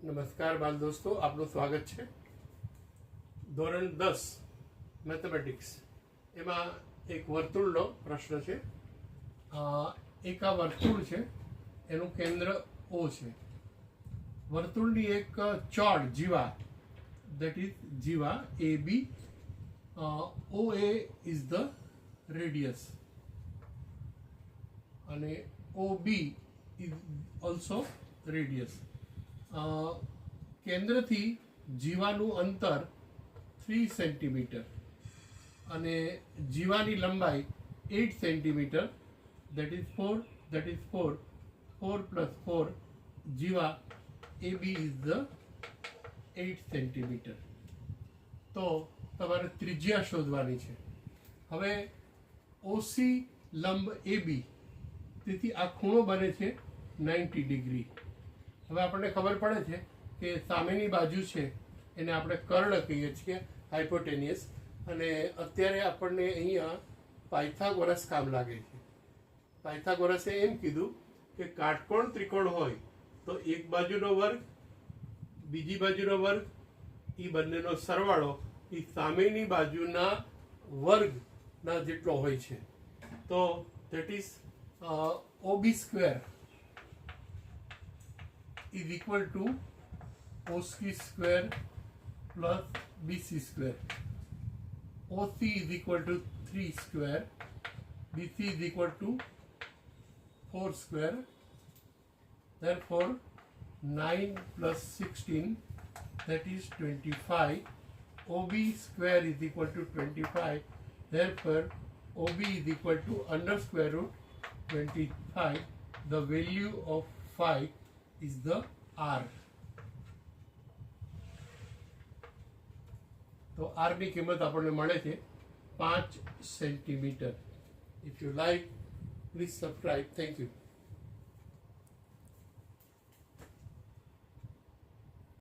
નમસ્કાર બાલ દોસ્તો, આપનું સ્વાગત છે. ધોરણ 10 મેથેમેટિક્સ એમાં એક વર્તુળનો પ્રશ્ન છે. એક આ વર્તુળ છે, એનું કેન્દ્ર O છે. વર્તુળની એક ચોડ જીવા, that is Jiva AB, OA is the radius અને OB is also radius. કેન્દ્રથી જીવાનું અંતર 3 સેન્ટીમીટર અને જીવાની લંબાઈ 8 centimetre, that is 4 plus 4 Jiva AB is the 8 centimetre. તો તમારે ત્રિજ્યા શોધવાની છે. હવે OC લંબ AB, તેથી આ ખૂણો બને છે 90 ડિગ્રી. હવે આપણને ખબર પડે છે કે સામેની બાજુ છે એને આપણે કર્ણ કહીએ છીએ, હાઇપોટેનિયસ. અને અત્યારે આપણને અહીંયા પાયથાગોરસ કામ લાગે છે. પાયથાગોરસે એમ કીધું કે કાટકોણ ત્રિકોણ હોય તો એક બાજુનો વર્ગ, બીજી બાજુનો વર્ગ, એ બંનેનો સરવાળો એ સામેની બાજુના વર્ગના જેટલો હોય છે. તો that is OB square is equal to OC square plus BC square. OC is equal to 3 square, BC is equal to 4 square. Therefore 9 plus 16, that is 25. OB square is equal to 25. Therefore OB is equal to under square root 25. The value of phi is the R. તો R ની કિંમત આપણને મળે છે 5 centimetre. If you like, please subscribe. Thank you.